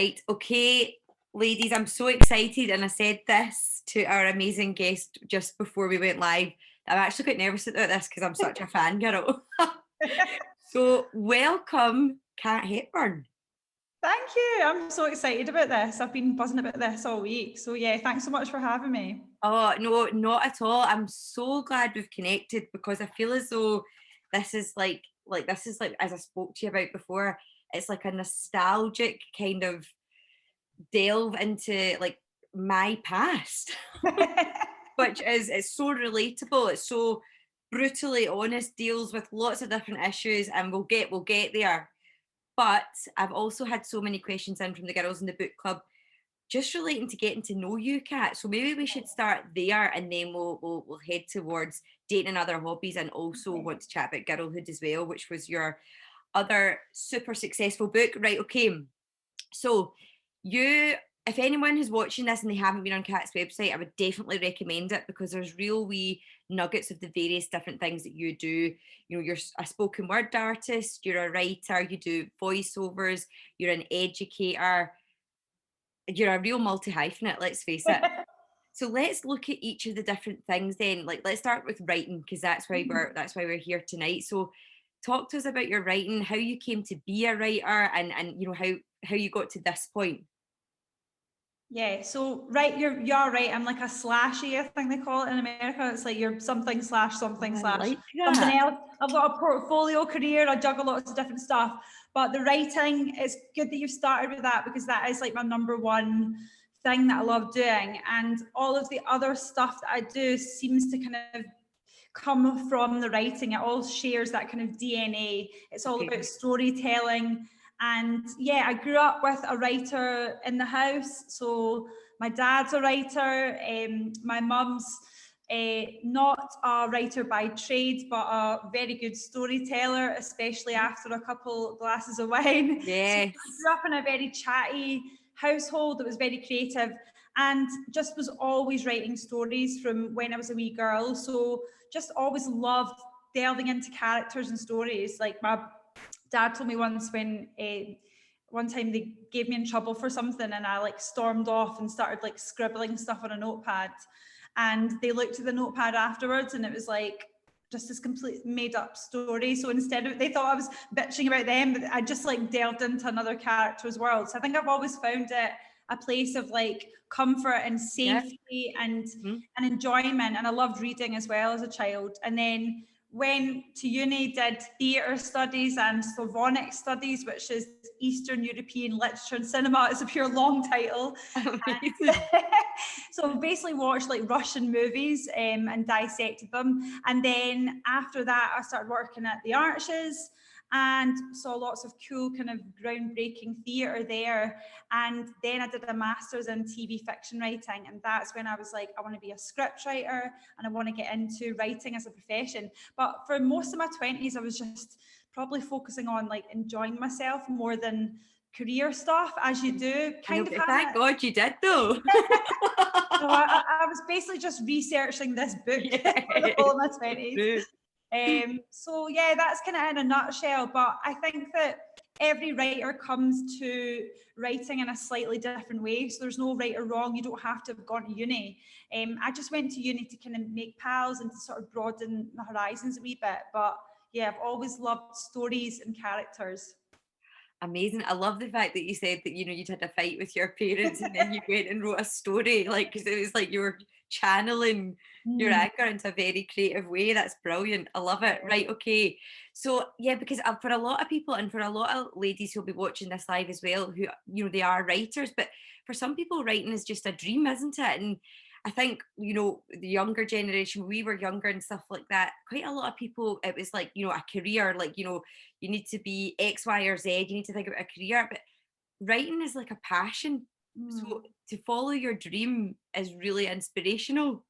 Right, okay, ladies, I'm so excited, and I said this to our amazing guest just before we went live. I'm actually quite nervous about this because I'm such a fangirl. So, welcome, Kat Hepburn. Thank you. I'm so excited about this. I've been buzzing about this all week. So yeah, thanks so much for having me. Oh, no, not at all. I'm so glad we've connected because I feel as though this is like as I spoke to you about before, it's like a nostalgic kind of delve into like my past. Which is, it's so relatable, it's so brutally honest, deals with lots of different issues, and we'll get there. But I've also had so many questions in from the girls in the book club just relating to getting to know you, Kat. So maybe we should start there, and then we'll head towards dating and other hobbies, and also want to chat about Girlhood as well, which was your other super successful book. Right, okay. So you, if anyone is watching this and they haven't been on Kat's website, I would definitely recommend it because there's real wee nuggets of the various different things that you do. You know, you're a spoken word artist, you're a writer, you do voiceovers, you're an educator, you're a real multi-hyphenate, let's face it. So let's look at each of the different things then. Like, let's start with writing because that's why we're here tonight. So talk to us about your writing, how you came to be a writer, and you know how you got to this point. Yeah, so right, you're right. I'm like a slashy, I think they call it in America. It's like you're something slash something I slash like something that. else. I've got a portfolio career, I juggle lots of different stuff. But the writing, it's good that you've started with that because that is like my number one thing that I love doing. And all of the other stuff that I do seems to kind of come from the writing. It all shares that kind of DNA. It's all about storytelling. And yeah, I grew up with a writer in the house. So my dad's a writer. My mum's not a writer by trade, but a very good storyteller, especially after a couple glasses of wine. So I Yes. grew up in a very chatty household that was very creative and just was always writing stories from when I was a wee girl. So just always loved delving into characters and stories. Like my dad told me once when one time they gave me in trouble for something and I like stormed off and started like scribbling stuff on a notepad, and they looked at the notepad afterwards and it was like just this complete made up story. So instead of, they thought I was bitching about them, but I just like delved into another character's world. So I think I've always found it a place of like comfort and safety and enjoyment. And I loved reading as well as a child. And then went to uni, did theatre studies and Slavonic studies, which is Eastern European literature and cinema. It's a pure long title. So basically watched like Russian movies and dissected them. And then after that, I started working at the Arches and saw lots of cool kind of groundbreaking theatre there. And then I did a master's in TV fiction writing, and that's when I was like, I want to be a scriptwriter and I want to get into writing as a profession. But for most of my 20s, I was just probably focusing on like enjoying myself more than career stuff, as you do. Thank God you did though. No, I was basically just researching this book for the whole of my 20s. So yeah, that's kind of in a nutshell. But I think that every writer comes to writing in a slightly different way. So there's no right or wrong. You don't have to have gone to uni. I just went to uni to kind of make pals and to sort of broaden my horizons a wee bit. But yeah, I've always loved stories and characters. Amazing. I love the fact that you said that, you know, you'd had a fight with your parents and then you went and wrote a story, like, because it was like you were channeling your anger into a very creative way. That's brilliant. I love it. Right. Okay. So, yeah, because for a lot of people and for a lot of ladies who'll be watching this live as well, who, you know, they are writers, but for some people, writing is just a dream, isn't it? And I think, you know, the younger generation, we were younger and stuff like that, quite a lot of people, it was like, you know, a career, like, you know, you need to be X, Y, or Z, you need to think about a career, but writing is like a passion. So to follow your dream is really inspirational.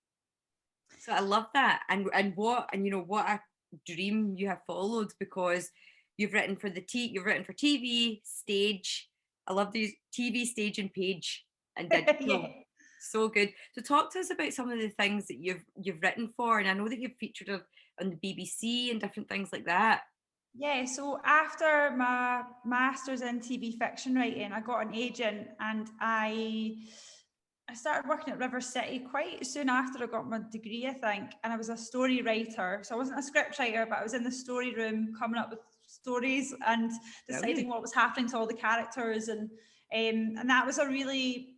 So I love that. And you know, what a dream you have followed, because you've written for you've written for TV, stage. I love these TV, stage, and page, and digital. Yeah. So good. So talk to us about some of the things that you've written for, and I know that you've featured on the BBC and different things like that. Yeah, so after my master's in TV fiction writing, I got an agent, and I started working at River City quite soon after I got my degree, I think, and I was a story writer. So I wasn't a script writer, but I was in the story room coming up with stories and deciding what was happening to all the characters, and that was a really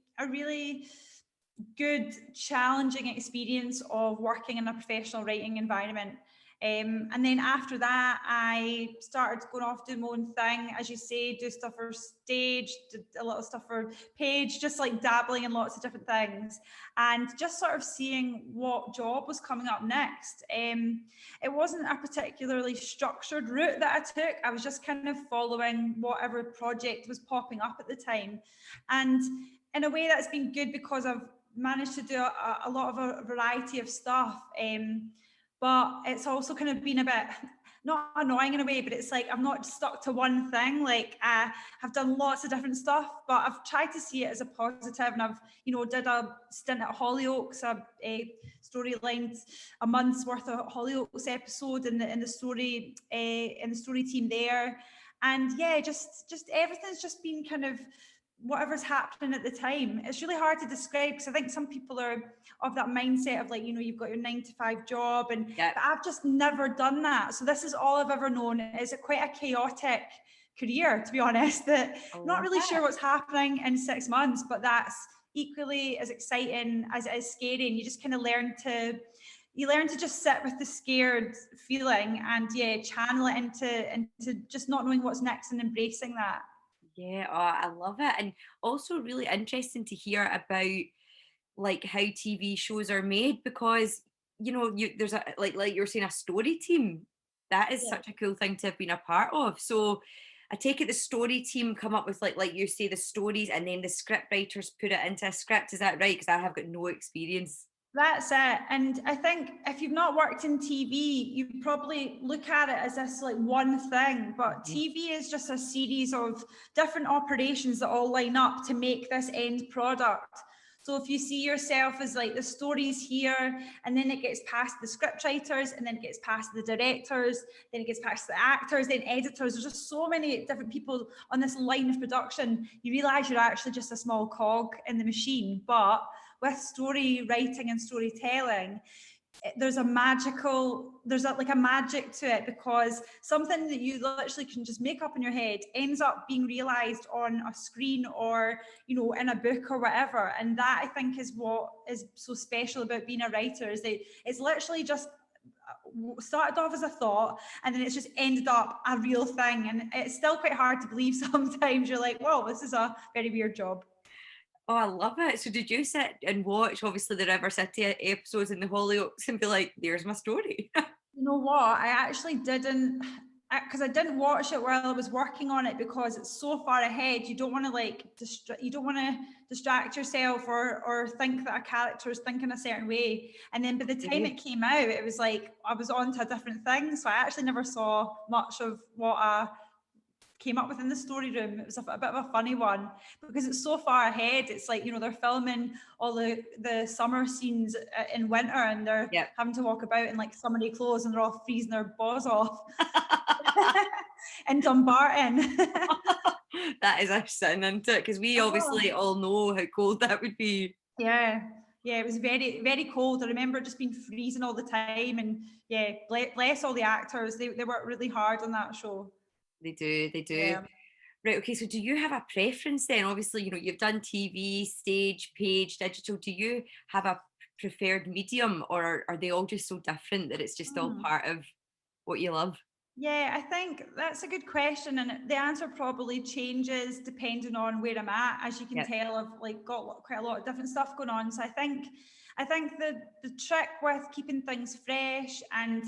good, challenging experience of working in a professional writing environment. And then after that, I started going off doing my own thing, as you say, do stuff for stage, did a little stuff for page, just like dabbling in lots of different things, and just sort of seeing what job was coming up next. It wasn't a particularly structured route that I took. I was just kind of following whatever project was popping up at the time. And in a way, that's been good because I've managed to do a lot of a variety of stuff. But it's also kind of been a bit, not annoying in a way, but it's like I'm not stuck to one thing. Like I've done lots of different stuff, but I've tried to see it as a positive. And I've, did a stint at Hollyoaks, a storyline, a month's worth of Hollyoaks episode in the story team there. And yeah, just everything's just been kind of whatever's happening at the time. It's really hard to describe, because I think some people are of that mindset of like, you've got your 9-to-5 job, and but I've just never done that. So this is all I've ever known. It's quite a chaotic career, to be honest, that not really sure what's happening in 6 months, but that's equally as exciting as it is scary. And you just kind of learn to just sit with the scared feeling and channel it into just not knowing what's next and embracing that. Yeah, oh, I love it. And also really interesting to hear about like how TV shows are made, because there's a like you're saying, a story team. That is such a cool thing to have been a part of. So I take it the story team come up with like you say, the stories, and then the script writers put it into a script. Is that right? Because I have got no experience. That's it. And I think if you've not worked in TV, you probably look at it as this like one thing, but TV is just a series of different operations that all line up to make this end product. So if you see yourself as like the story's here, and then it gets past the script writers, and then it gets past the directors, then it gets past the actors, then editors, there's just so many different people on this line of production, you realise you're actually just a small cog in the machine. But with story writing and storytelling, there's a magic to it, because something that you literally can just make up in your head ends up being realized on a screen or in a book or whatever. And that, I think, is what is so special about being a writer, is that it's literally just started off as a thought, and then it's just ended up a real thing. And it's still quite hard to believe sometimes. You're like, whoa, this is a very weird job. Oh, I love it. So did you sit and watch, obviously, the River City episodes in the Hollyoaks and be like, there's my story? You know what? I actually didn't, because I didn't watch it while I was working on it, because it's so far ahead. You don't want to distract yourself or think that a character is thinking a certain way. And then by the time it came out, it was like I was on to a different thing. So I actually never saw much of what I came up with in the story room. It was a bit of a funny one, because it's so far ahead. It's like, they're filming all the summer scenes in winter, and they're having to walk about in like summery clothes, and they're all freezing their balls off in Dumbarton. That is a sin, isn't it? Because we obviously all know how cold that would be. Yeah, it was very, very cold. I remember it just being freezing all the time. And bless all the actors. They work really hard on that show. They do. Yeah. Right, okay, so do you have a preference then? Obviously, you've done TV, stage, page, digital. Do you have a preferred medium, or are they all just so different that it's just all part of what you love? Yeah, I think that's a good question, and the answer probably changes depending on where I'm at. As you can tell, I've like got quite a lot of different stuff going on. So I think the trick with keeping things fresh and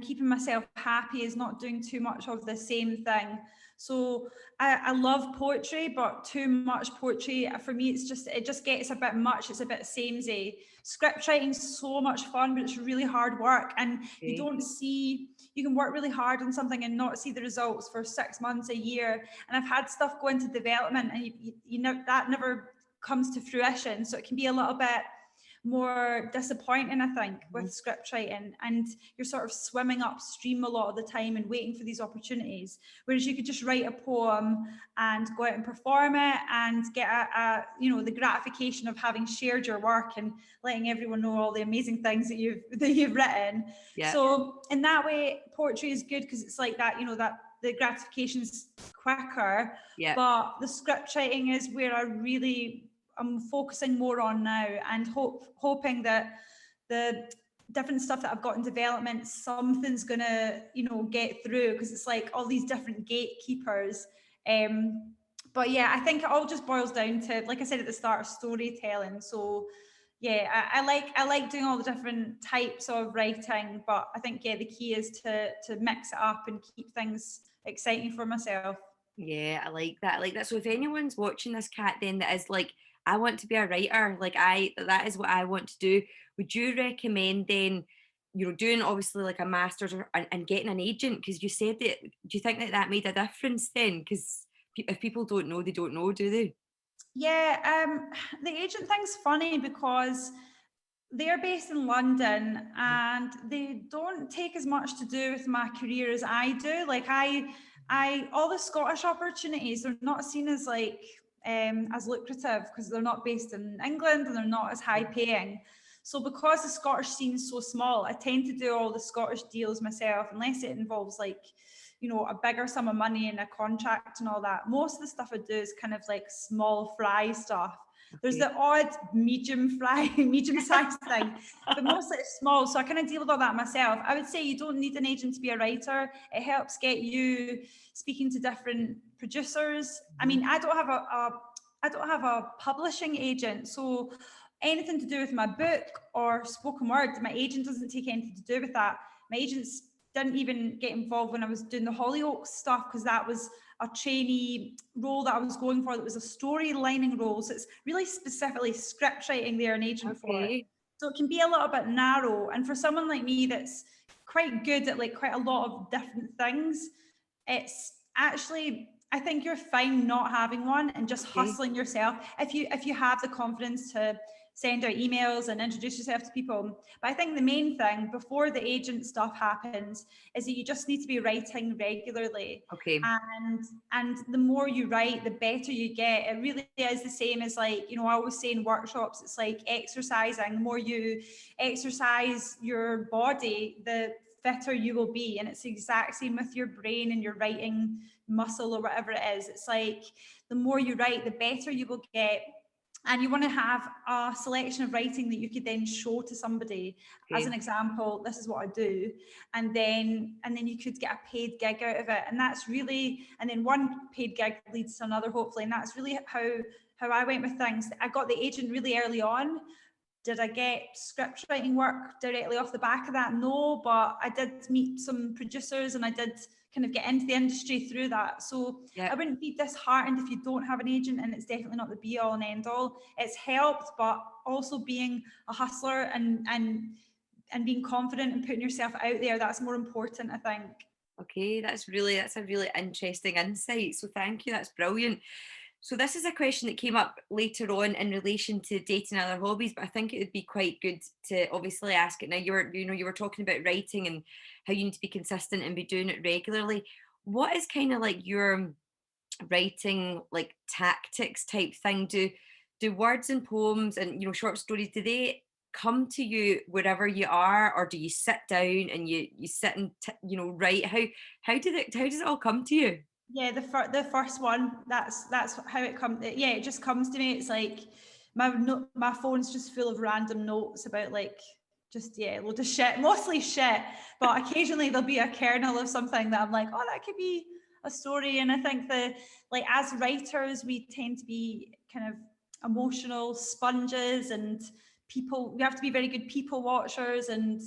keeping myself happy is not doing too much of the same thing. So I love poetry, but too much poetry for me, it just gets a bit much. It's a bit samey. Script writing's so much fun, but it's really hard work, and you can work really hard on something and not see the results for 6 months, a year. And I've had stuff go into development, and you know that never comes to fruition. So it can be a little bit more disappointing, I think, with script writing, and you're sort of swimming upstream a lot of the time and waiting for these opportunities, whereas you could just write a poem and go out and perform it and get the gratification of having shared your work and letting everyone know all the amazing things that you've written. Yeah. So in that way, poetry is good because it's like that, that the gratification is quicker. Yeah. But the script writing is where I'm focusing more on now, and hoping that the different stuff that I've got in development, something's gonna, get through, because it's like all these different gatekeepers. But yeah, I think it all just boils down to, like I said at the start, storytelling. So yeah, I like doing all the different types of writing, but I think the key is to mix it up and keep things exciting for myself. Yeah, I like that. So if anyone's watching this, Kat, then that is like, I want to be a writer, that is what I want to do, would you recommend then, doing obviously like a master's and getting an agent? Because you said that, do you think that made a difference then? Because if people don't know, they don't know, do they? Yeah, the agent thing's funny because they're based in London and they don't take as much to do with my career as I do. Like I all the Scottish opportunities are not seen as as lucrative because they're not based in England and they're not as high paying. So because the Scottish scene is so small, I tend to do all the Scottish deals myself, unless it involves a bigger sum of money and a contract and all that. Most of the stuff I do is kind of like small fry stuff. There's the odd medium sized thing, but mostly it's small. So I kind of deal with all that myself. I would say you don't need an agent to be a writer. It helps get you speaking to different producers. I mean, I don't have a publishing agent, so anything to do with my book or spoken word, my agent doesn't take anything to do with that. My agents didn't even get involved when I was doing the Hollyoaks stuff, because that was a trainee role that I was going for, that was a storylining role. So it's really specifically script writing they're an agent for. So it can be a little bit narrow. And for someone like me that's quite good at quite a lot of different things, it's actually, I think you're fine not having one and just hustling yourself if you have the confidence to send out emails and introduce yourself to people. But I think the main thing before the agent stuff happens is that you just need to be writing regularly. And the more you write, the better you get. It really is the same as I always say in workshops, it's like exercising. The more you exercise your body, the fitter you will be. And it's the exact same with your brain and your writing muscle or whatever it is. It's like the more you write, the better you will get. And you want to have a selection of writing that you could then show to somebody. As an example, this is what I do. And then you could get a paid gig out of it. And that's really, and then one paid gig leads to another, hopefully. And that's really how I went with things. I got the agent really early on. Did I get script writing work directly off the back of that? No, but I did meet some producers and I did kind of get into the industry through that. So I wouldn't be disheartened if you don't have an agent, and it's definitely not the be all and end all. It's helped, but also being a hustler and being confident and putting yourself out there, that's more important, I think. Okay, that's a really interesting insight. So thank you, that's brilliant. So this is a question that came up later on in relation to dating other hobbies, but I think it would be quite good to obviously ask it now. You were talking about writing and how you need to be consistent and be doing it regularly. What is kind of like your writing tactics type thing? Do words and poems and short stories, do they come to you wherever you are, or do you sit down and you sit and write? How does it all come to you? Yeah, the first one, that's how it comes. Yeah, it just comes to me. It's like my phone's just full of random notes about loads of shit, mostly shit, but occasionally there'll be a kernel of something that I'm like, oh, that could be a story. And I think as writers, we tend to be kind of emotional sponges, and we have to be very good people watchers and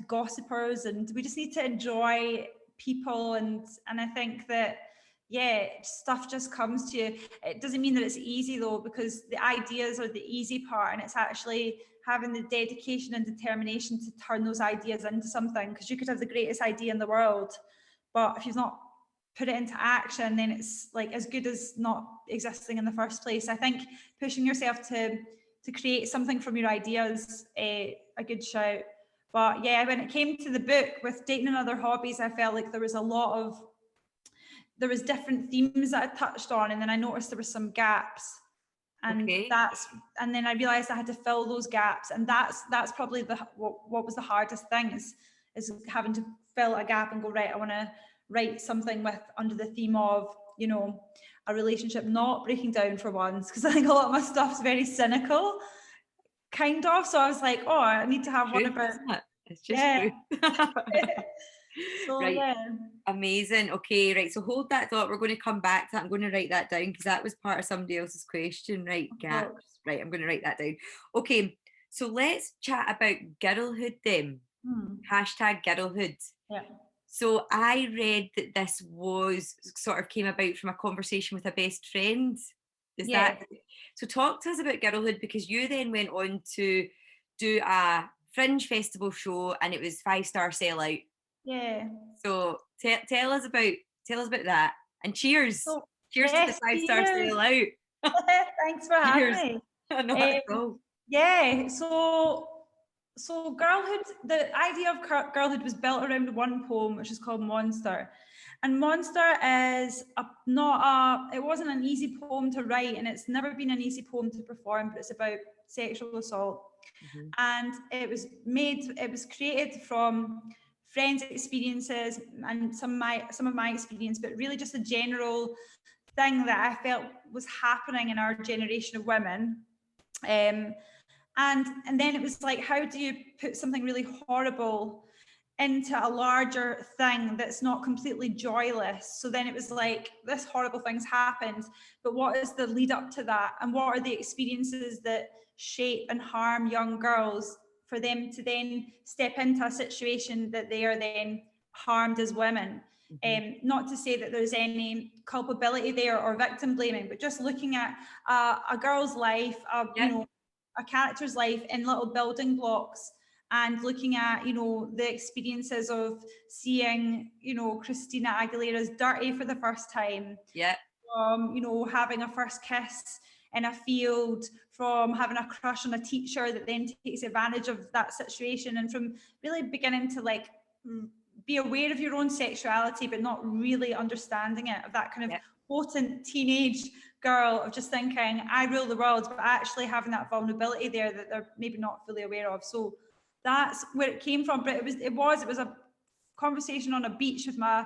gossipers, and we just need to enjoy people, and I think that stuff just comes to you. It doesn't mean that it's easy though, because the ideas are the easy part, and it's actually having the dedication and determination to turn those ideas into something, because you could have the greatest idea in the world, but if you've not put it into action, then it's like as good as not existing in the first place. I think pushing yourself to create something from your ideas, a good shout. But yeah, when it came to the book with dating and other hobbies, I felt like there was different themes that I touched on, and then I noticed there were some gaps. And and then I realized I had to fill those gaps, and that's probably what was the hardest thing is having to fill a gap and go, right, I want to write something under the theme of, you know, a relationship not breaking down for once, because I think a lot of my stuff's very cynical, kind of. So I was like, oh, I need to have one about it's just true. So right. Yeah. Amazing. Okay, right. So hold that thought. We're going to come back to that. I'm going to write that down because that was part of somebody else's question. Right, gaps. Right, I'm going to write that down. Okay, so let's chat about girlhood then. Hashtag girlhood. Yeah. So I read that this was sort of came about from a conversation with a best friend. Is that so? Talk to us about girlhood, because you then went on to do a Fringe festival show and it was 5-star sellout. Yeah. So tell us about that, and cheers. Cheers to the 5-star sellout. Thanks for having me. Not at all. Yeah. So Girlhood, the idea of Girlhood was built around one poem, which is called Monster. And Monster is it wasn't an easy poem to write, and it's never been an easy poem to perform, but it's about sexual assault. And it was created from friends' experiences and some of my experience, but really just a general thing that I felt was happening in our generation of women. And then it was like, how do you put something really horrible into a larger thing that's not completely joyless? So then it was like, this horrible thing's happened, but what is the lead up to that? And what are the experiences that shape and harm young girls for them to then step into a situation that they are then harmed as women? Not to say that there's any culpability there or victim blaming, but just looking at a girl's life, you know, a character's life in little building blocks, and looking at, you know, the experiences of seeing, you know, Christina Aguilera's Dirty for the first time. From, you know, having a first kiss in a field, from having a crush on a teacher that then takes advantage of that situation, and from really beginning to like be aware of your own sexuality, but not really understanding it, of that kind of potent teenage girl of just thinking, I rule the world, but actually having that vulnerability there that they're maybe not fully aware of. So that's where it came from. But it was a conversation on a beach with my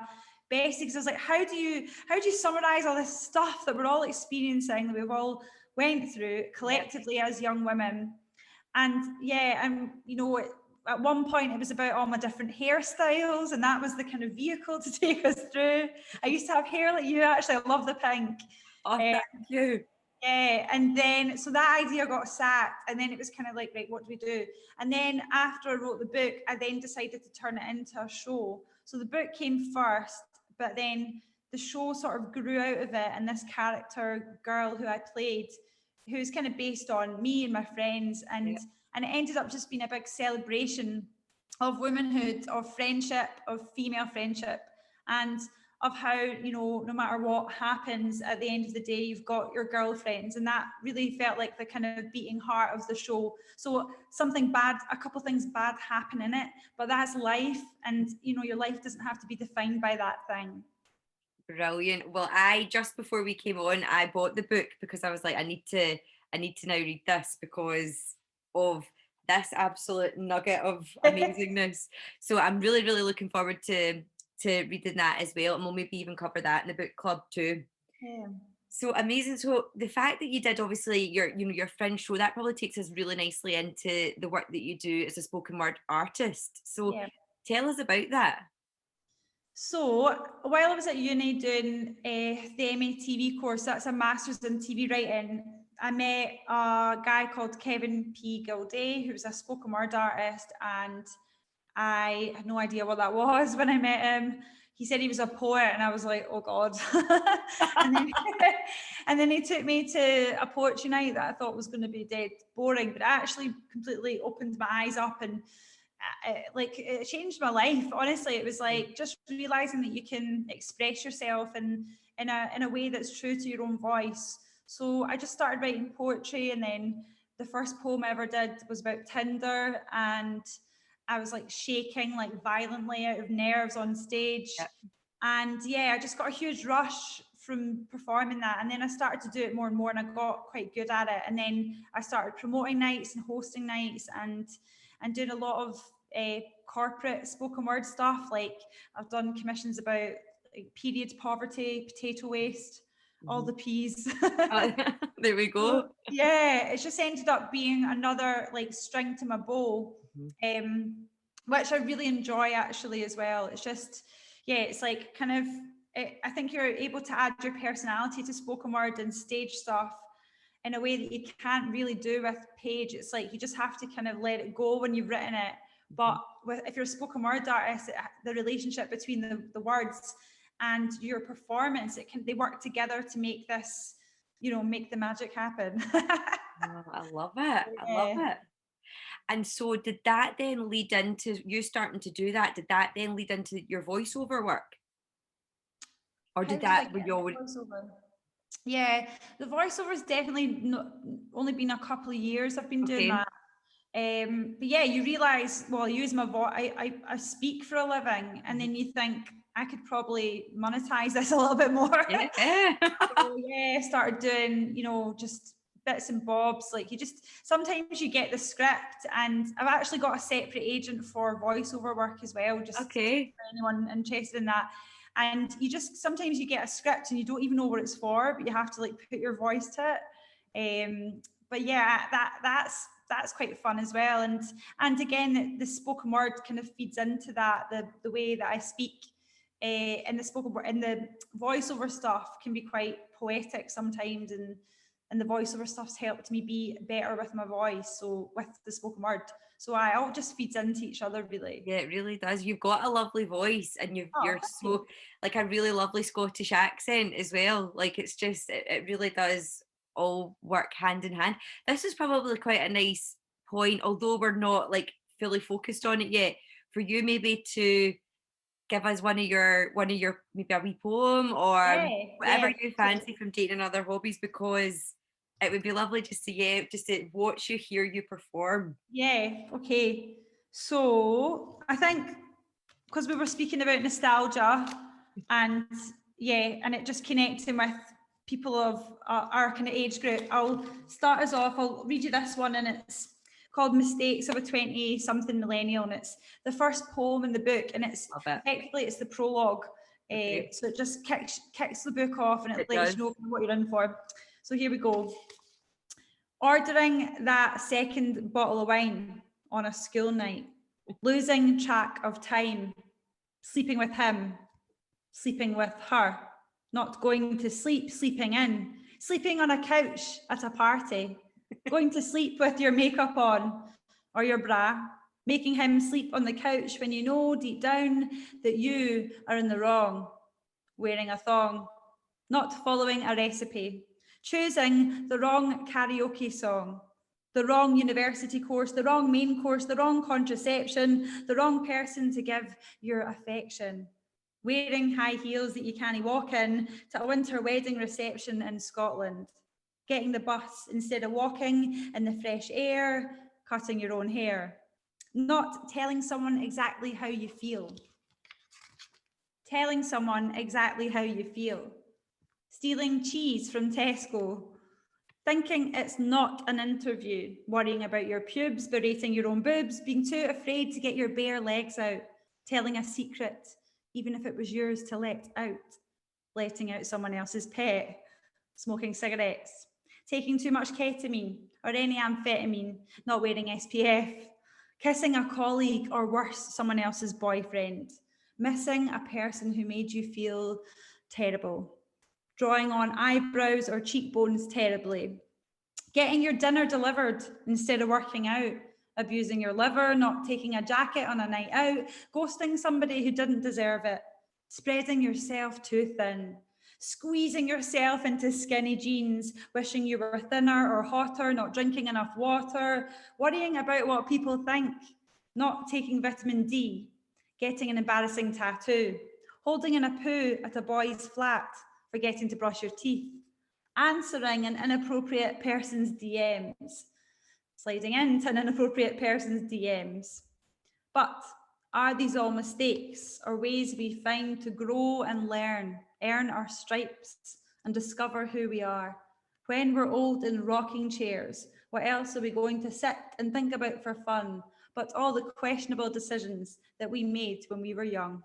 bestie, because I was like, how do you summarize all this stuff that we're all experiencing, that we've all went through collectively as young women? And you know, at one point it was about all my different hairstyles, and that was the kind of vehicle to take us through. I used to have hair like you, actually. I love the pink. Oh, thank you. Yeah, and then so that idea got sacked, and then it was kind of like, right, what do we do? And then after I wrote the book, I then decided to turn it into a show. So the book came first, but then the show sort of grew out of it, and this character girl who I played, who's kind of based on me and my friends, and it ended up just being a big celebration of womanhood, of friendship, of female friendship, and of how, you know, no matter what happens, at the end of the day, you've got your girlfriends. And that really felt like the kind of beating heart of the show. So something bad, a couple things bad happen in it, but that's life. And, you know, your life doesn't have to be defined by that thing. Brilliant. Well, just before we came on, I bought the book because I was like, I need to now read this because of this absolute nugget of amazingness. So I'm really, really looking forward to reading that as well, and we'll maybe even cover that in the book club too. Yeah. So amazing. So the fact that you did obviously your Fringe show, that probably takes us really nicely into the work that you do as a spoken word artist. So tell us about that. So while I was at uni doing the MA TV course, that's a master's in TV writing, I met a guy called Kevin P. Gilday, who was a spoken word artist, and I had no idea what that was when I met him. He said he was a poet, and I was like, oh God. and then he took me to a poetry night that I thought was going to be dead boring, but it actually completely opened my eyes up, and it changed my life. Honestly, it was like just realizing that you can express yourself in a way that's true to your own voice. So I just started writing poetry, and then the first poem I ever did was about Tinder, and I was like shaking like violently out of nerves on stage. Yep. And yeah, I just got a huge rush from performing that. And then I started to do it more and more, and I got quite good at it. And then I started promoting nights and hosting nights, and doing a lot of corporate spoken word stuff. Like I've done commissions about like period poverty, potato waste, all the P's. There we go. So, yeah, it's just ended up being another like string to my bow, which I really enjoy actually as well. It's just, yeah, it's like kind of, I think you're able to add your personality to spoken word and stage stuff in a way that you can't really do with page. It's like you just have to kind of let it go when you've written it. But if you're a spoken word artist, the relationship between the words and your performance, they work together to make this, make the magic happen. Oh, I love it. I love it. And so did that then lead into you starting to do that? Did that then lead into your voiceover work? Or did that when you already... Yeah, the voiceover's definitely only been a couple of years I've been doing that. But yeah, you realise, well, I use my voice, I speak for a living, and then you think I could probably monetize this a little bit more. So yeah, started doing, just bits and bobs. Like sometimes you get the script, and I've actually got a separate agent for voiceover work as well, just for anyone interested in that. And sometimes you get a script and you don't even know what it's for, but you have to like put your voice to it. But yeah, that's quite fun as well. And again, the spoken word kind of feeds into that, the way that I speak in the spoken word, and the voiceover stuff can be quite poetic sometimes, and the voiceover stuff's helped me be better with my voice, so with the spoken word. So it all just feeds into each other, really. Yeah, it really does. You've got a lovely voice, and you're so like a really lovely Scottish accent as well. Like it's just, it really does all work hand in hand. This is probably quite a nice point, although we're not like fully focused on it yet, for you maybe to give us one of your maybe a wee poem or whatever you fancy from Dating and Other Hobbies, because it would be lovely just to watch you, hear you perform. Yeah, okay. So I think because we were speaking about nostalgia and it just connecting with people of our kind of age group, I'll start us off. I'll read you this one, and it's called Mistakes of a 20-something Millennial, and it's the first poem in the book, and effectively it's the prologue. So it just kicks the book off, and it lets you know what you're in for. So here we go. Ordering that second bottle of wine on a school night, losing track of time, sleeping with him, sleeping with her, not going to sleep, sleeping in, sleeping on a couch at a party, going to sleep with your makeup on or your bra, making him sleep on the couch when you know deep down that you are in the wrong, wearing a thong, not following a recipe, choosing the wrong karaoke song, the wrong university course, the wrong main course, the wrong contraception, the wrong person to give your affection, wearing high heels that you can't walk in to a winter wedding reception in Scotland, getting the bus instead of walking in the fresh air, cutting your own hair, not telling someone exactly how you feel, telling someone exactly how you feel, stealing cheese from Tesco, thinking it's not an interview, worrying about your pubes, berating your own boobs, being too afraid to get your bare legs out, telling a secret, even if it was yours to let out, letting out someone else's pet, smoking cigarettes, taking too much ketamine or any amphetamine, not wearing SPF, kissing a colleague or worse, someone else's boyfriend, missing a person who made you feel terrible, drawing on eyebrows or cheekbones terribly, getting your dinner delivered instead of working out, abusing your liver, not taking a jacket on a night out, ghosting somebody who didn't deserve it, spreading yourself too thin, squeezing yourself into skinny jeans, wishing you were thinner or hotter, not drinking enough water, worrying about what people think, not taking vitamin D, getting an embarrassing tattoo, holding in a poo at a boy's flat, forgetting to brush your teeth, answering an inappropriate person's DMs, sliding into an inappropriate person's DMs. But are these all mistakes or ways we find to grow and learn, earn our stripes and discover who we are? When we're old in rocking chairs, what else are we going to sit and think about for fun, but all the questionable decisions that we made when we were young?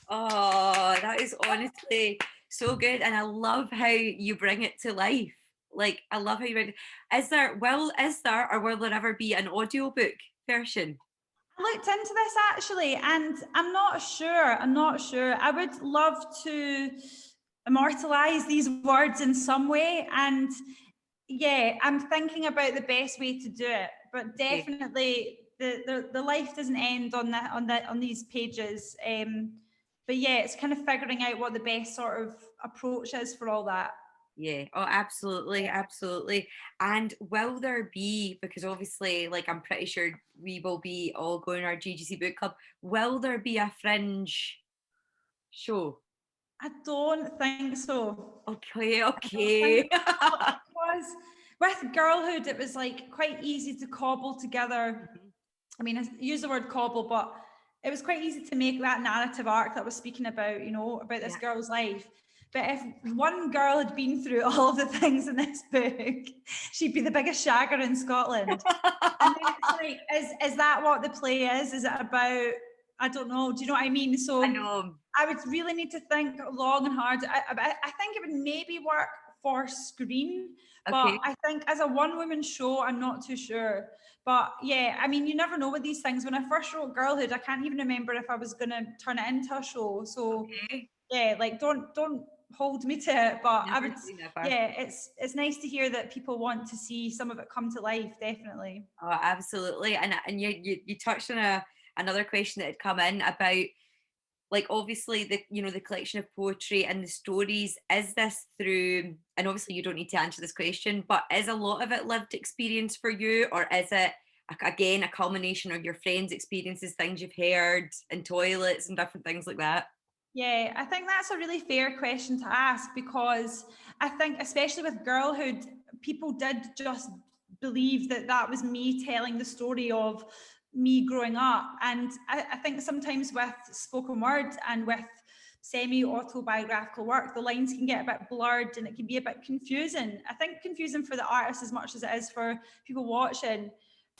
Oh, that is honestly so good. And I love how you bring it to life. Like, I love how you bring it. Is there or will there ever be an audiobook version? I looked into this actually, and I'm not sure. I would love to immortalize these words in some way. And yeah, I'm thinking about the best way to do it. But definitely the life doesn't end on these pages. But yeah, it's kind of figuring out what the best sort of approach is for all that. Yeah. Oh, absolutely, absolutely. And will there be, because obviously, like, I'm pretty sure we will be all going to our GGC book club. Will there be a Fringe show? I don't think so. Okay. Because with Girlhood, it was like quite easy to cobble together. I mean, I use the word cobble, but it was quite easy to make that narrative arc that I was speaking about, you know, about this girl's life. But if one girl had been through all of the things in this book, she'd be the biggest shagger in Scotland. And then it's like, is that what the play is? Is it about, I don't know, do you know what I mean? So I know. I would really need to think long and hard. I think it would maybe work for screen, but I think as a one-woman show, I'm not too sure. But yeah, I mean, you never know with these things. When I first wrote Girlhood, I can't even remember if I was going to turn it into a show. So yeah, like don't hold me to it. But I would, yeah, it's nice to hear that people want to see some of it come to life. Definitely. Oh, absolutely. And you touched on another question that had come in about, like, obviously the collection of poetry and the stories. Is this through, and obviously you don't need to answer this question, but is a lot of it lived experience for you, or is it again a culmination of your friends' experiences, things you've heard in toilets and different things like that? Yeah, I think that's a really fair question to ask, because I think especially with Girlhood, people did just believe that that was me telling the story of me growing up. And I think sometimes with spoken word and with semi-autobiographical work, the lines can get a bit blurred and it can be a bit confusing. I think confusing for the artist as much as it is for people watching.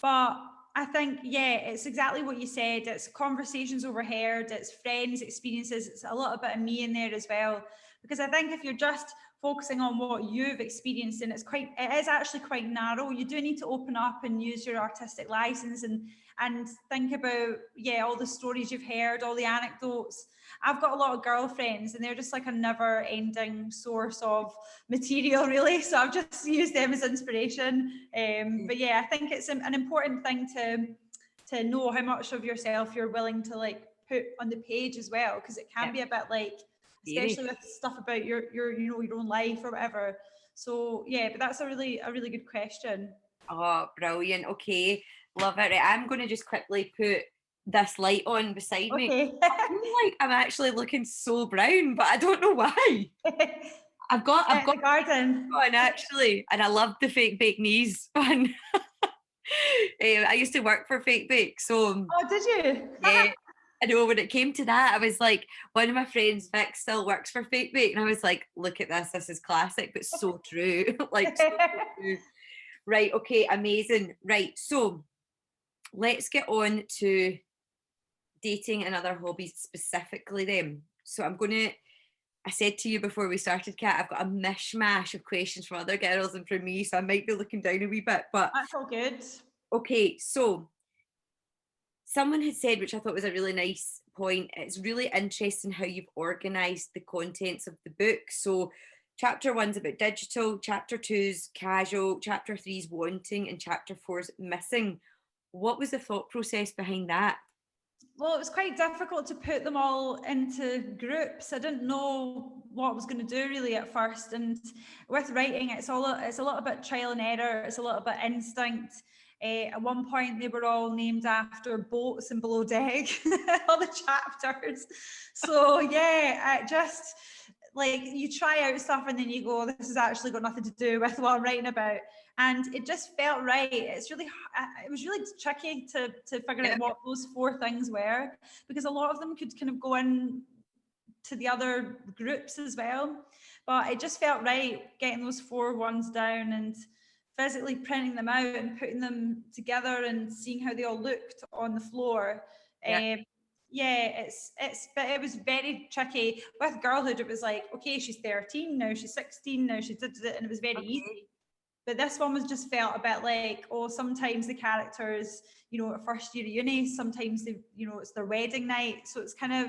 But I think, yeah, it's exactly what you said. It's conversations overheard, it's friends' experiences, it's a little bit of me in there as well. Because I think if you're just focusing on what you've experienced, and it is actually quite narrow, you do need to open up and use your artistic license and think about, yeah, all the stories you've heard, all the anecdotes. I've got a lot of girlfriends and they're just like a never ending source of material, really. So I've just used them as inspiration. But yeah, I think it's an important thing to know how much of yourself you're willing to like put on the page as well, because it can be a bit like, especially with stuff about your own life or whatever. So yeah, but that's a really good question. Oh, brilliant. Okay, love it. Right, I'm going to just quickly put this light on beside me. I feel like I'm actually looking so brown, but I don't know why. I've got the garden on actually, and I love the fake bake knees one. I used to work for Fake Bake, so oh, did you? Yeah, I know. When it came to that, I was like, one of my friends, Vic, still works for Fake Bake, and I was like, look at this. This is classic, but so true. Like, so true. Right. Okay. Amazing. Right. So let's get on to dating and other hobbies specifically then. So I said to you before we started, Kat, I've got a mishmash of questions from other girls and from me, so I might be looking down a wee bit, but that's all good. Okay, so someone had said, which I thought was a really nice point, it's really interesting how you've organised the contents of the book. So chapter 1's about digital, chapter 2's casual, chapter 3's wanting, and chapter 4's missing. What was the thought process behind that? Well, it was quite difficult to put them all into groups. I didn't know what I was going to do really at first. And with writing, it's a little bit trial and error. It's a little bit instinct. At one point, they were all named after boats and below deck, all the chapters. So yeah, just like you try out stuff and then you go, this has actually got nothing to do with what I'm writing about. and it just felt right. It was really tricky to figure out what those 4 things were, because a lot of them could kind of go in to the other groups as well, but it just felt right getting those 4 ones down and physically printing them out and putting them together and seeing how they all looked on the floor. But it was very tricky. With Girlhood, it was like, okay, she's 13 now, she's 16 now, she did it, and it was very easy. But this one was just felt a bit like, oh, sometimes the characters, you know, at first year of uni, sometimes they, you know, it's their wedding night, so it's kind of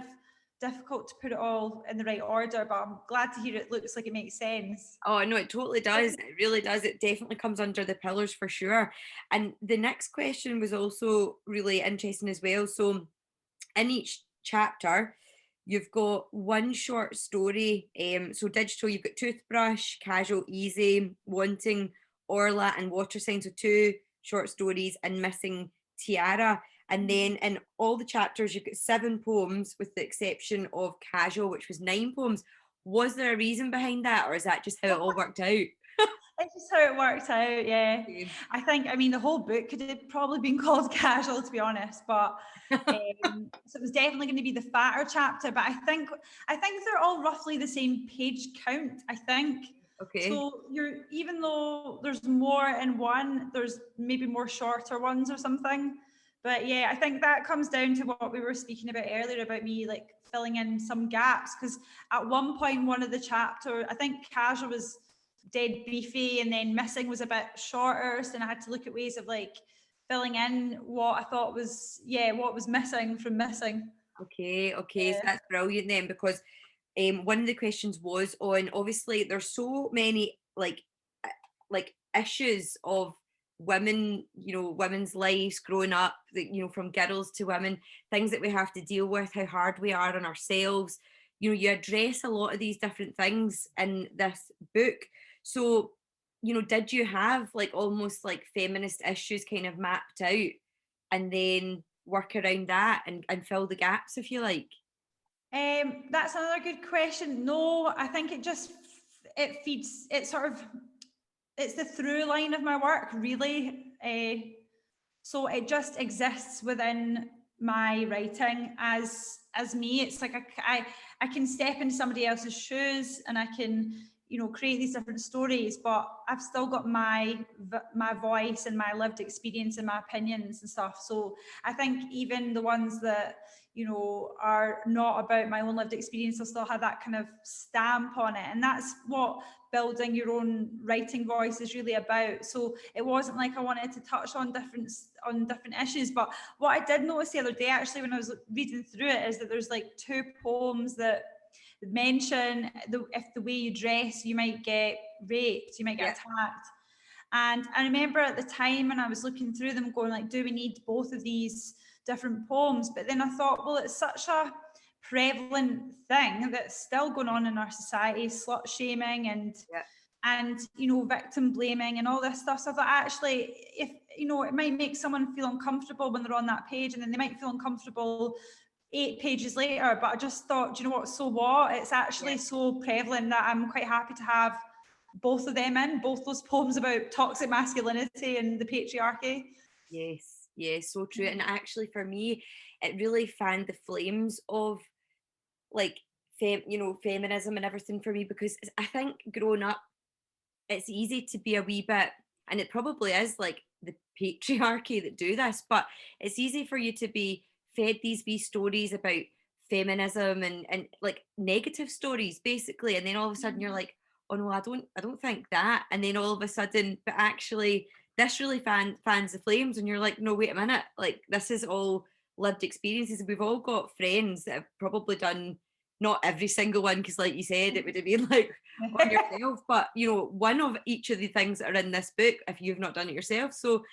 difficult to put it all in the right order. But I'm glad to hear it looks like it makes sense. Oh no, it totally does. It really does. It definitely comes under the pillars for sure. And the next question was also really interesting as well. So in each chapter, you've got one short story. So digital, you've got toothbrush, casual, easy, wanting, orla, and water sign. So 2 short stories, and missing, tiara. And then in all the chapters, you've got 7 poems, with the exception of casual, which was 9 poems. Was there a reason behind that, or is that just how it all worked out? It's just how it worked out, yeah. I mean, the whole book could have probably been called casual, to be honest, but so it was definitely going to be the fatter chapter. But I think they're all roughly the same page count, I think. Okay. So even though there's more in one, there's maybe more shorter ones or something. But yeah, I think that comes down to what we were speaking about earlier about me like filling in some gaps, because at one point, one of the chapter, I think casual was dead beefy, and then missing was a bit shorter, so then I had to look at ways of like filling in what I thought was what was missing from missing. Okay, so that's brilliant then, because one of the questions was on, obviously there's so many like issues of women, you know, women's lives growing up, you know, from girls to women, things that we have to deal with, how hard we are on ourselves. You know, you address a lot of these different things in this book. So, you know, did you have like almost like feminist issues kind of mapped out, and then work around that and fill the gaps, if you like? That's another good question. No, I think it's the through line of my work, really. So it just exists within my writing as me. It's like I can step into somebody else's shoes and I can, you know, create these different stories, but I've still got my voice and my lived experience and my opinions and stuff. So I think even the ones that, you know, are not about my own lived experience will still have that kind of stamp on it. And that's what building your own writing voice is really about. So it wasn't like I wanted to touch on different issues, but what I did notice the other day, actually, when I was reading through it, is that there's like 2 poems that mention if the way you dress, you might get raped, you might get attacked. And I remember at the time when I was looking through them going like, do we need both of these different poems? But then I thought, well, it's such a prevalent thing that's still going on in our society, slut shaming and you know, victim blaming and all this stuff. So I thought, actually, if you know, it might make someone feel uncomfortable when they're on that page, and then they might feel uncomfortable 8 pages later. But I just thought, do you know what, so what? It's actually so prevalent that I'm quite happy to have both of them in, both those poems about toxic masculinity and the patriarchy. Yes, so true. And actually for me, it really fanned the flames of like feminism and everything for me, because I think growing up, it's easy to be a wee bit, and it probably is like the patriarchy that do this, but it's easy for you to be fed these wee stories about feminism and like negative stories basically, and then all of a sudden you're like, oh no, I don't think that, and then all of a sudden, but actually this really fans the flames, and you're like, no, wait a minute, like this is all lived experiences. We've all got friends that have probably done, not every single one, because like you said, it would have been like on yourself, but you know, one of each of the things that are in this book if you've not done it yourself. So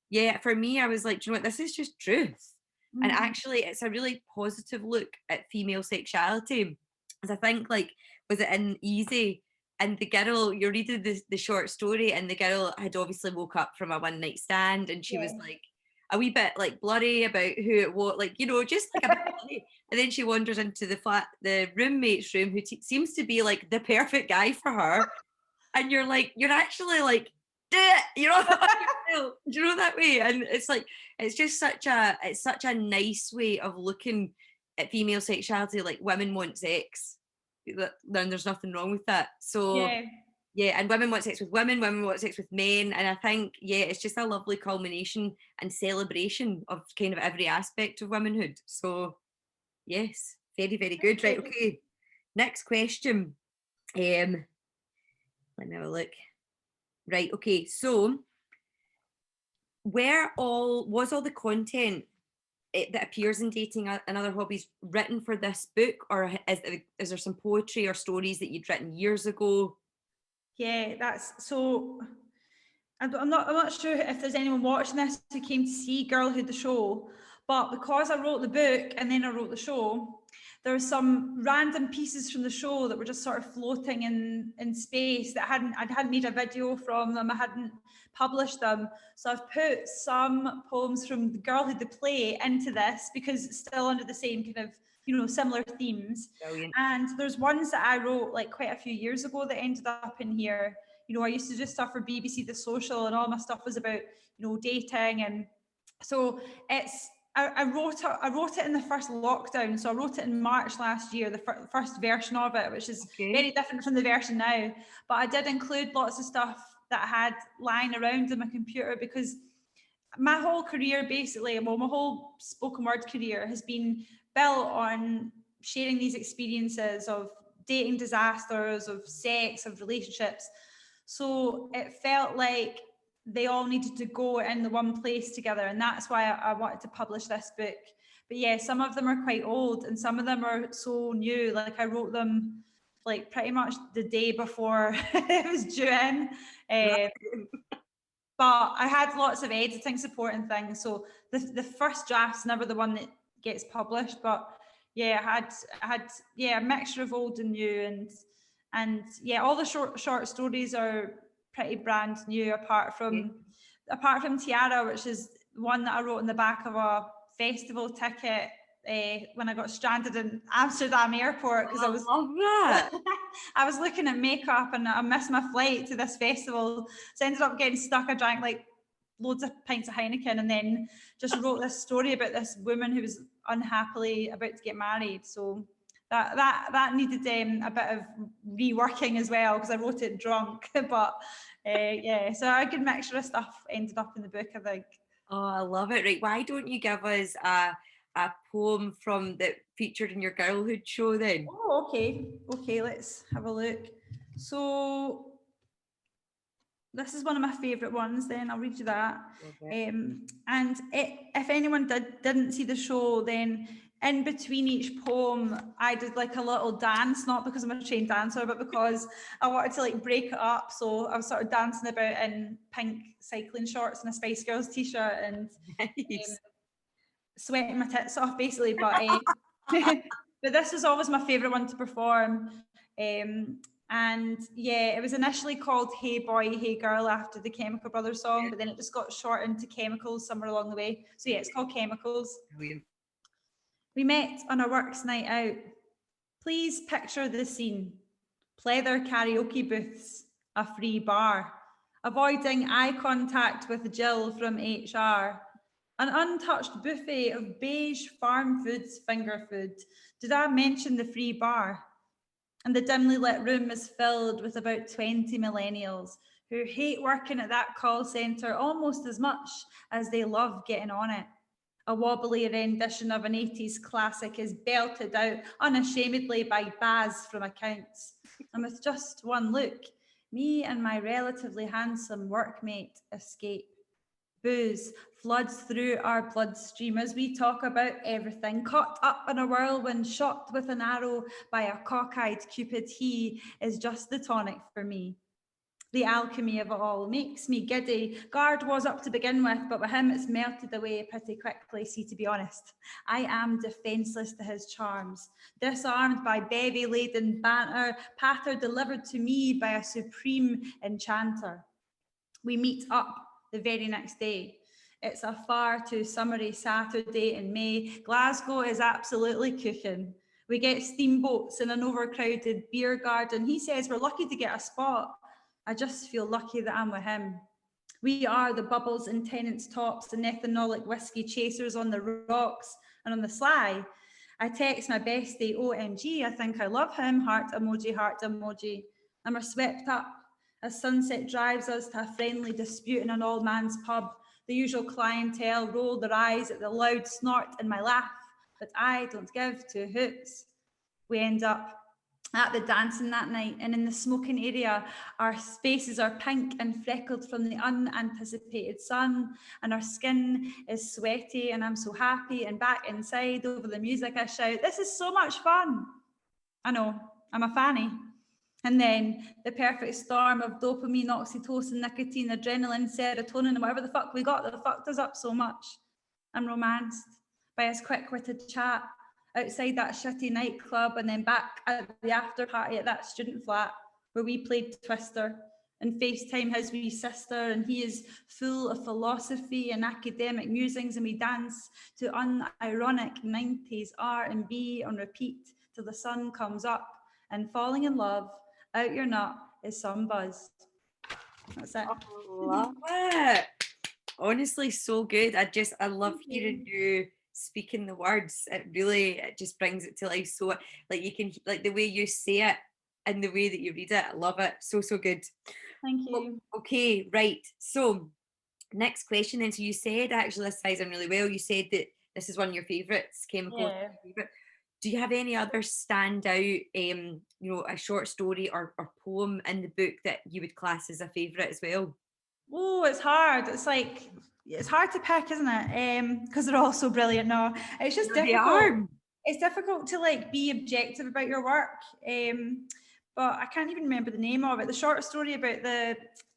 yeah, for me, I was like, do you know what, this is just truth. And actually it's a really positive look at female sexuality, because I think, like, was it in Easy, and the girl, you're reading the short story, and the girl had obviously woke up from a one night stand, and she was like a wee bit like blurry about who it was, like, you know, just like a bit blurry. And then she wanders into the roommate's room, who seems to be like the perfect guy for her. And you're like, you're actually like do it, you know. Do you know that way? And it's like, it's just such a nice way of looking at female sexuality. Like, women want sex, then there's nothing wrong with that. So yeah, and women want sex with women want sex with men, and I think, yeah, it's just a lovely culmination and celebration of kind of every aspect of womanhood. So yes, very, very good. Right, okay, next question. Let me have a look. Right, okay, so was all the content that appears in Dating and Other Hobbies written for this book, or is there some poetry or stories that you'd written years ago? Yeah, that's so. I'm not sure if there's anyone watching this who came to see Girlhood the show, but because I wrote the book and then I wrote the show, there were some random pieces from the show that were just sort of floating in space that I hadn't made a video from them, I hadn't published them. So I've put some poems from the Girlhood the play into this because it's still under the same kind of, you know, similar themes. Brilliant. And there's ones that I wrote like quite a few years ago that ended up in here. You know, I used to do stuff for BBC The Social, and all my stuff was about, you know, dating. And so I wrote it in the first lockdown. So I wrote it in March last year, the first version of it, which is very different from the version now. But I did include lots of stuff that I had lying around in my computer, because my whole career, basically, well, my whole spoken word career has been built on sharing these experiences of dating disasters, of sex, of relationships. So it felt like they all needed to go in the one place together. And that's why I wanted to publish this book. But yeah, some of them are quite old and some of them are so new. Like I wrote them like pretty much the day before it was due in. But I had lots of editing support and things. So the first draft's never the one that gets published. But yeah, I had a mixture of old and new, and yeah, all the short stories are pretty brand new, apart from Tiara, which is one that I wrote in the back of a festival ticket when I got stranded in Amsterdam airport, because I love that. I was looking at makeup and I missed my flight to this festival, so I ended up getting stuck. I drank like loads of pints of Heineken and then just wrote this story about this woman who was unhappily about to get married. So that needed a bit of reworking as well, because I wrote it drunk. But yeah, so a good mixture of stuff ended up in the book, I think. Oh, I love it. Right, why don't you give us a poem from that featured in your Girlhood show then? Oh, okay, let's have a look. So this is one of my favourite ones, then I'll read you that. And if anyone didn't see the show, then in between each poem, I did like a little dance, not because I'm a trained dancer, but because I wanted to like break it up. So I was sort of dancing about in pink cycling shorts and a Spice Girls t-shirt and sweating my tits off, basically. But but this was always my favourite one to perform. And yeah, it was initially called Hey Boy, Hey Girl after the Chemical Brothers song, but then it just got shortened to Chemicals somewhere along the way. So yeah, it's called Chemicals. Brilliant. We met on a works night out. Please picture the scene. Pleather karaoke booths, a free bar, avoiding eye contact with Jill from HR. An untouched buffet of beige farm foods, finger food. Did I mention the free bar? And the dimly lit room is filled with about 20 millennials who hate working at that call centre almost as much as they love getting on it. A wobbly rendition of an 80s classic is belted out unashamedly by Baz from Accounts. And with just one look, me and my relatively handsome workmate escape. Booze floods through our bloodstream as we talk about everything, caught up in a whirlwind, shot with an arrow by a cockeyed Cupid. He is just the tonic for me. The alchemy of it all makes me giddy. Guard was up to begin with, but with him it's melted away pretty quickly. See, to be honest, I am defenceless to his charms, disarmed by bevy-laden banter, patter delivered to me by a supreme enchanter. We meet up the very next day. It's a far too summery Saturday in May. Glasgow is absolutely cooking. We get steamboats in an overcrowded beer garden. He says we're lucky to get a spot. I just feel lucky that I'm with him. We are the bubbles in tenants' tops and ethanolic whiskey chasers on the rocks and on the sly. I text my bestie, OMG, I think I love him, heart emoji, heart emoji. And we're swept up as sunset drives us to a friendly dispute in an old man's pub. The usual clientele roll their eyes at the loud snort in my laugh, but I don't give two hoots. We end up at the dancing that night, and in the smoking area, our faces are pink and freckled from the unanticipated sun, and our skin is sweaty, and I'm so happy, and back inside over the music I shout, this is so much fun. I know, I'm a fanny. And then the perfect storm of dopamine, oxytocin, nicotine, adrenaline, serotonin, and whatever the fuck we got that fucked us up so much. I'm romanced by his quick-witted chat outside that shitty nightclub, and then back at the after party at that student flat where we played Twister and FaceTime his wee sister, and he is full of philosophy and academic musings, and we dance to unironic 90s R&B on repeat till the sun comes up, and falling in love out your nut is some buzz. That's it. Oh, love it. Honestly, so good. I love hearing you speaking the words. It just brings it to life. So like you can, like the way you say it and the way that you read it, I love it. So good. Thank you. Okay, right. So next question then. So you said, actually, this ties in really well. You said that this is one of your favourites, Chemical. Yeah. Do you have any other standout, a short story or poem in the book that you would class as a favourite as well? Oh, it's hard. It's hard to pick, isn't it? Because they're all so brilliant. No, it's just difficult. It's difficult to like be objective about your work. But I can't even remember the name of it. The short story about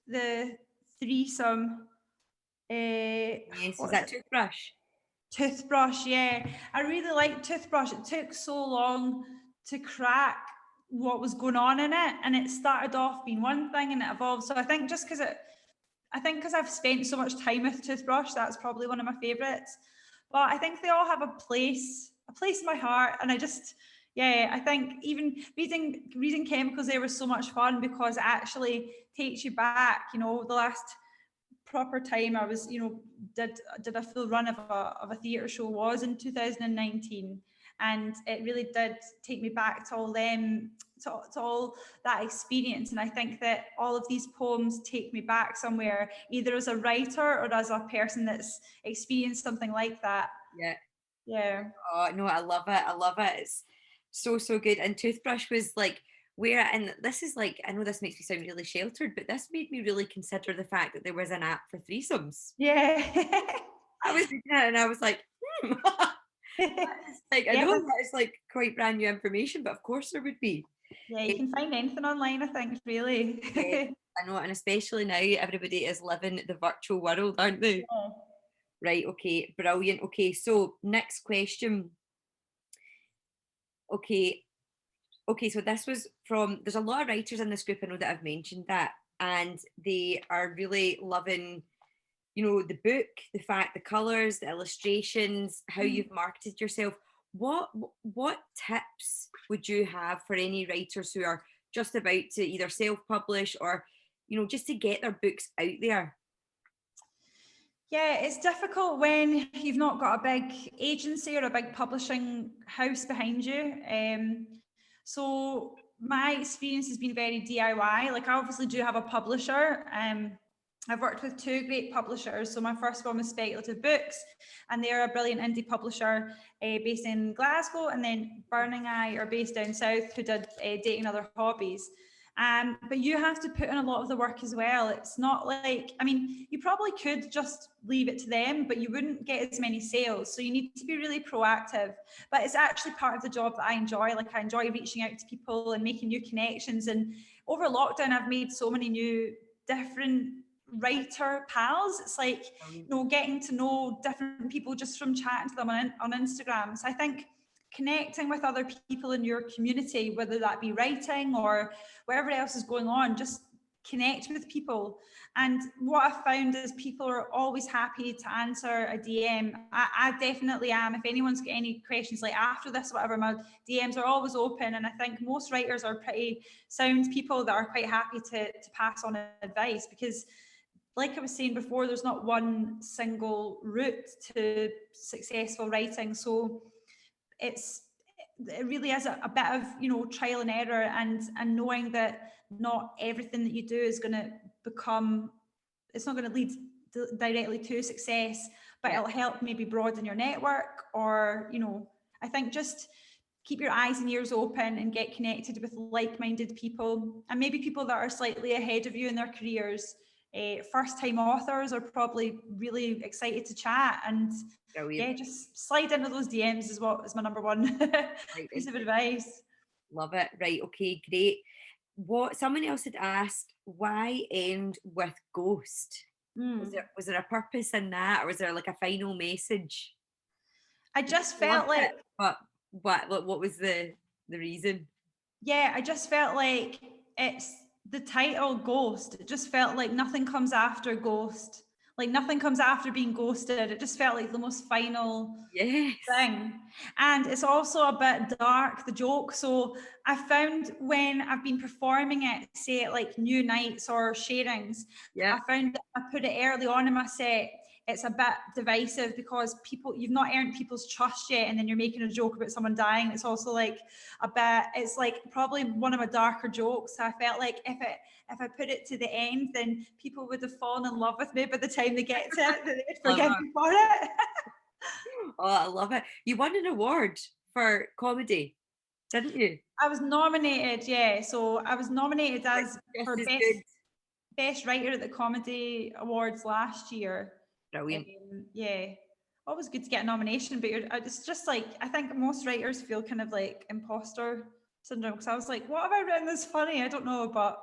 the threesome. Yes, is that Toothbrush? Toothbrush, yeah. I really liked Toothbrush. It took so long to crack what was going on in it, and it started off being one thing and it evolved. So I think just because I've spent so much time with Toothbrush, that's probably one of my favourites. But I think they all have a place in my heart, and I think even reading Chemicals there was so much fun because it actually takes you back. You know, the last proper time I was, did a full run of a theatre show was in 2019, and it really did take me back to all them, to all that experience. And I think that all of these poems take me back somewhere, either as a writer or as a person that's experienced something like that. Yeah. Oh no, I love it. It's so good. And Toothbrush was like, and this is like, I know this makes me sound really sheltered, but this made me really consider the fact that there was an app for threesomes. Yeah. I was reading it and I was like, I know that is like quite brand new information, but of course there would be. Yeah, you can find anything online, I think, really. Yeah, I know, and especially now everybody is living the virtual world, aren't they? Yeah. Right, okay, brilliant. Okay, so next question. Okay, so this was from, there's a lot of writers in this group, I know that I've mentioned that, and they are really loving, the book, the fact, the colours, the illustrations, how you've marketed yourself. What tips would you have for any writers who are just about to either self-publish or, just to get their books out there? Yeah, it's difficult when you've not got a big agency or a big publishing house behind you. So my experience has been very DIY. Like I obviously do have a publisher. I've worked with two great publishers. So my first one was Speculative Books, and they're a brilliant indie publisher based in Glasgow, and then Burning Eye are based down south, who did Dating Other Hobbies. But you have to put in a lot of the work as well. It's not like, you probably could just leave it to them, but you wouldn't get as many sales. So you need to be really proactive. But it's actually part of the job that I enjoy. Like I enjoy reaching out to people and making new connections. And over lockdown, I've made so many new different writer pals. It's like, getting to know different people just from chatting to them on Instagram. So I think connecting with other people in your community, whether that be writing or whatever else is going on, just connect with people. And what I've found is people are always happy to answer a DM. I definitely am. If anyone's got any questions like after this, whatever, my DMs are always open. And I think most writers are pretty sound people that are quite happy to pass on advice, because like I was saying before, there's not one single route to successful writing. So it really is a bit of, you know, trial and error, and knowing that not everything that you do is going to become, it's not going to lead directly to success, but it'll help maybe broaden your network, or, you know, I think just keep your eyes and ears open and get connected with like-minded people, and maybe people that are slightly ahead of you in their careers. First-time authors are probably really excited to chat, and Brilliant. yeah, just slide into those DMs is my number one piece of advice. Love it. Right, okay, great. What someone else had asked, why end with ghost? Was there a purpose in that, or was there like a final message? I just felt like, but what was the reason? yeah, I just felt like it's the title Ghost. It just felt like nothing comes after Ghost. Like nothing comes after being ghosted. It just felt like the most final thing. And it's also a bit dark, the joke. So I found when I've been performing it, say at like new nights or sharings, I found that I put it early on in my set, it's a bit divisive because you've not earned people's trust yet, and then you're making a joke about someone dying. It's also like a bit, it's like probably one of my darker jokes. So I felt like if I put it to the end, then people would have fallen in love with me by the time they get to it, that they would forgive me for it. Oh, I love it. You won an award for comedy, didn't you? I was nominated, yeah. So I was nominated for best writer at the Comedy Awards last year. Brilliant. Yeah, always good to get a nomination, but it's just like, I think most writers feel kind of like imposter syndrome, because I was like, what have I written that's funny? I don't know, but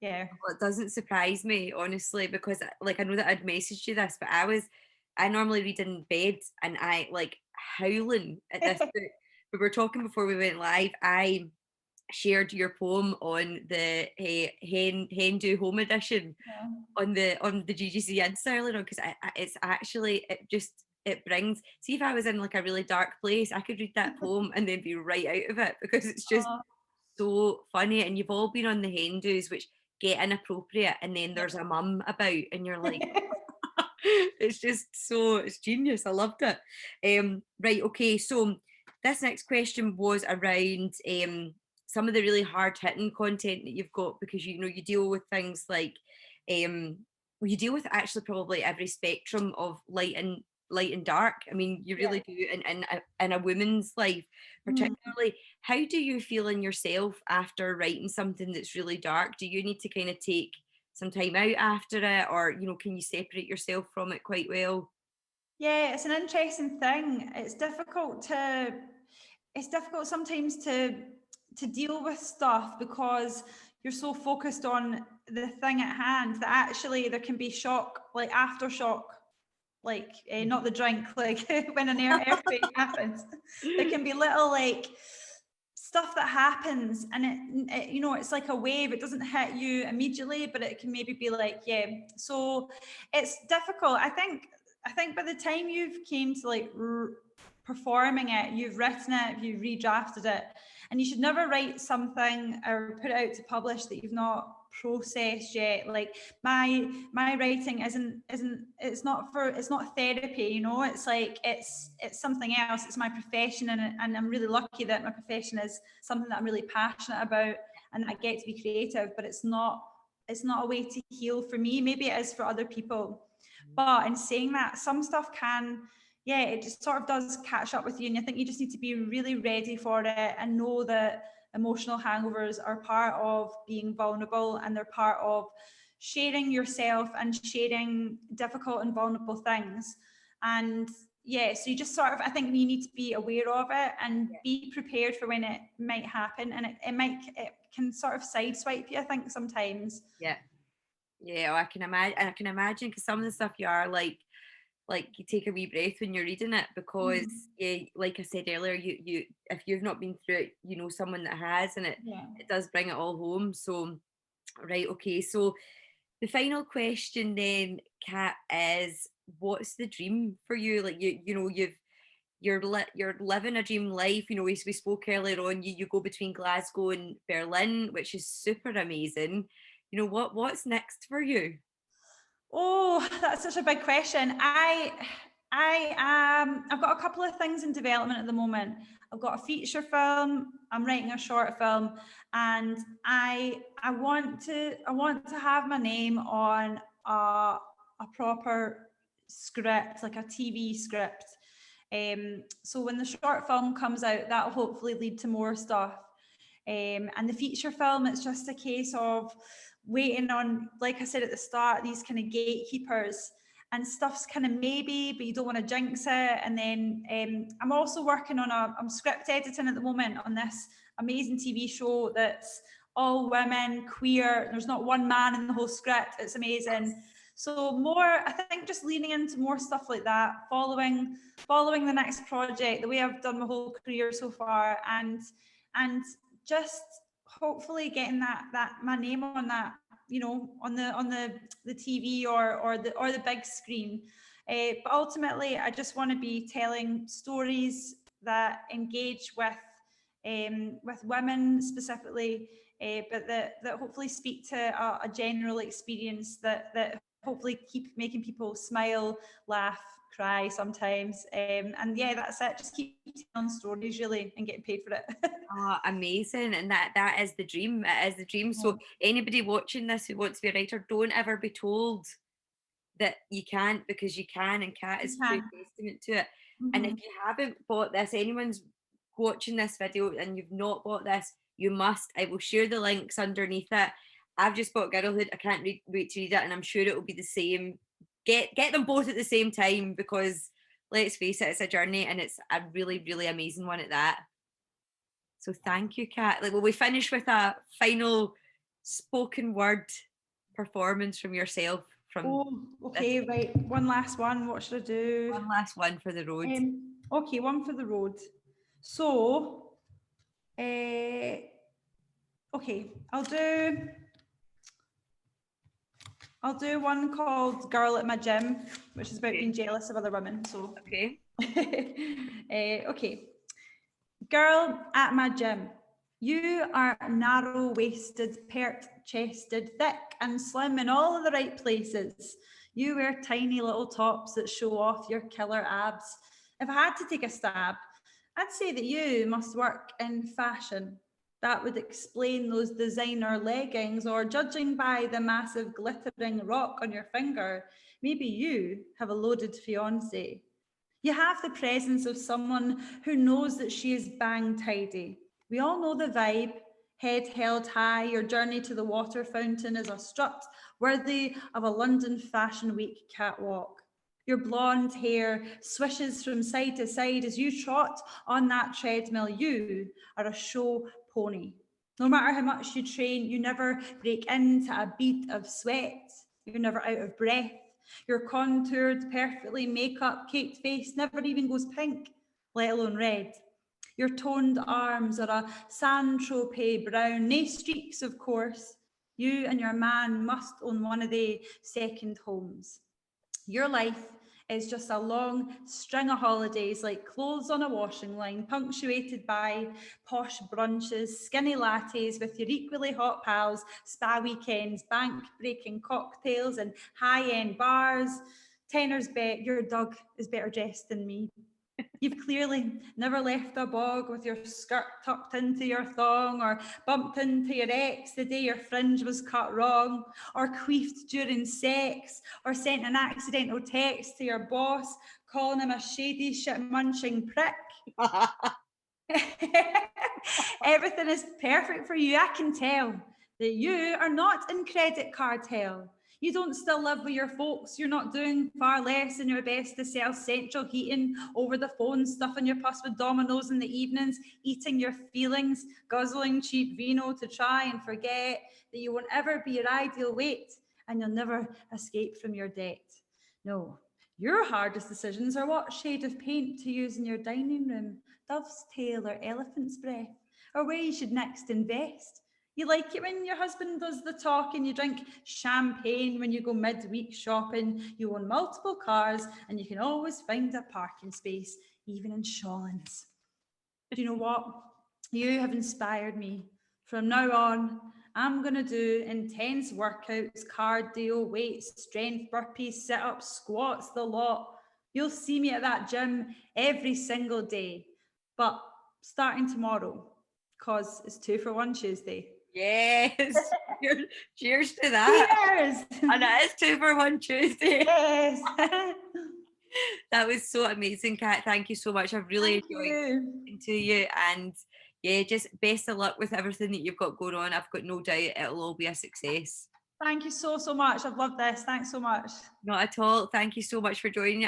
yeah. Well, it doesn't surprise me, honestly, because like I know that I'd messaged you this, but I normally read in bed, and I like howling at this book. We were talking before we went live. I shared your poem on the Hen Do Home edition on the GGC Insta earlier on, because it's actually, it brings, see, if I was in like a really dark place, I could read that poem and then be right out of it, because it's just so funny. And you've all been on the Hen Do's, which get inappropriate, and then there's a mum about, and you're like it's just so, it's genius. I loved it. Right, okay, so this next question was around some of the really hard-hitting content that you've got, because you know you deal with things like you deal with actually probably every spectrum of light and dark. I mean, you really do in a woman's life particularly. How do you feel in yourself after writing something that's really dark? Do you need to kind of take some time out after it, or you know, can you separate yourself from it quite well? Yeah, it's an interesting thing. It's difficult sometimes to deal with stuff because you're so focused on the thing at hand that actually there can be shock, like aftershock, like not the drink, like when an earthquake happens. There can be little like stuff that happens, and it you know, it's like a wave. It doesn't hit you immediately, but it can maybe be like, yeah. So it's difficult. I think by the time you've came to like performing it, you've written it, you've redrafted it, and you should never write something or put it out to publish that you've not processed yet. Like my writing isn't it's not therapy, you know. It's like it's something else. It's my profession, and I'm really lucky that my profession is something that I'm really passionate about and that I get to be creative, but it's not a way to heal for me. Maybe it is for other people, but in saying that, some stuff can, yeah, it just sort of does catch up with you, and I think you just need to be really ready for it and know that emotional hangovers are part of being vulnerable, and they're part of sharing yourself and sharing difficult and vulnerable things. And yeah, so you just sort of, I think you need to be aware of it and be prepared for when it might happen, and it can sort of sideswipe you, I think, sometimes. Yeah, I can imagine, because some of the stuff you are like you take a wee breath when you're reading it, because yeah, like I said earlier, you if you've not been through it, you know someone that has, and it does bring it all home. So right, okay, so the final question then, Kat, is what's the dream for you? Like you know, you're living a dream life. You know, we spoke earlier on, you go between Glasgow and Berlin, which is super amazing. You know, what's next for you? Oh, that's such a big question. I've got a couple of things in development at the moment. I've got a feature film, I'm writing a short film, and I want to have my name on a proper script, like a TV script. So when the short film comes out, that'll hopefully lead to more stuff. And the feature film, it's just a case of waiting on, like I said at the start, these kind of gatekeepers, and stuff's kind of maybe, but you don't want to jinx it. And then I'm also working on I'm script editing at the moment on this amazing TV show that's all women, queer. There's not one man in the whole script. It's amazing. So more, I think, just leaning into more stuff like that, following the next project, the way I've done my whole career so far, and just hopefully getting that my name on that, you know, on the TV or the big screen. But ultimately, I just want to be telling stories that engage with women specifically, but that hopefully speak to a general experience that hopefully keep making people smile, laugh, cry sometimes. And yeah, that's it. Just keep telling stories really and getting paid for it. Oh, amazing. And that is the dream. It is the dream. So anybody watching this who wants to be a writer, don't ever be told that you can't, because you can, and Kat is true testament to it. And if you haven't bought this, anyone's watching this video and you've not bought this, you must. I will share the links underneath it. I've just bought Girlhood. I can't wait to read it, and I'm sure it will be the same. Get them both at the same time, because let's face it, it's a journey, and it's a really, really amazing one at that. So thank you, Kat. Will we finish with a final spoken word performance from yourself? Okay, right. One last one. What should I do? One last one for the road. Okay, one for the road. So, okay, I'll do one called "Girl at My Gym," which is about being jealous of other women. So, okay. Okay. Girl at my gym, you are narrow-waisted, pert-chested, thick and slim in all of the right places. You wear tiny little tops that show off your killer abs. If I had to take a stab, I'd say that you must work in fashion. That would explain those designer leggings, or judging by the massive glittering rock on your finger, maybe you have a loaded fiancé. You have the presence of someone who knows that she is bang tidy. We all know the vibe. Head held high, your journey to the water fountain is a strut worthy of a London Fashion Week catwalk. Your blonde hair swishes from side to side as you trot on that treadmill. You are a show pony. No matter how much you train, you never break into a bead of sweat. You're never out of breath. Your contoured, perfectly make-up caked face never even goes pink, let alone red. Your toned arms are a Saint-Tropez brown, nae streaks, of course. You and your man must own one of the second homes. Your life is just a long string of holidays, like clothes on a washing line, punctuated by posh brunches, skinny lattes with your equally hot pals, spa weekends, bank-breaking cocktails and high-end bars. Tenors bet your Doug is better dressed than me. You've clearly never left a bog with your skirt tucked into your thong, or bumped into your ex the day your fringe was cut wrong, or queefed during sex, or sent an accidental text to your boss calling him a shady shit munching prick. Everything is perfect for you. I can tell that you are not in credit card hell. You don't still live with your folks. You're not doing far less than your best to sell central heating over the phone, stuffing your puss with Dominoes in the evenings, eating your feelings, guzzling cheap vino to try and forget that you won't ever be your ideal weight, and you'll never escape from your debt. No, your hardest decisions are what shade of paint to use in your dining room, dove's tail or elephant's breath, or where you should next invest. You like it when your husband does the talking, you drink champagne when you go midweek shopping, you own multiple cars, and you can always find a parking space, even in Shawlands. But you know what? You have inspired me. From now on, I'm going to do intense workouts, cardio, weights, strength, burpees, sit-ups, squats, the lot. You'll see me at that gym every single day. But starting tomorrow, because it's 2 for 1 Tuesday. Yes. Cheers to that. Cheers! And it is 2 for 1 Tuesday. Yes. That was so amazing, Kat. Thank you so much. I've really enjoyed talking to you. And yeah, just best of luck with everything that you've got going on. I've got no doubt it'll all be a success. Thank you so much. I've loved this. Thanks so much. Not at all. Thank you so much for joining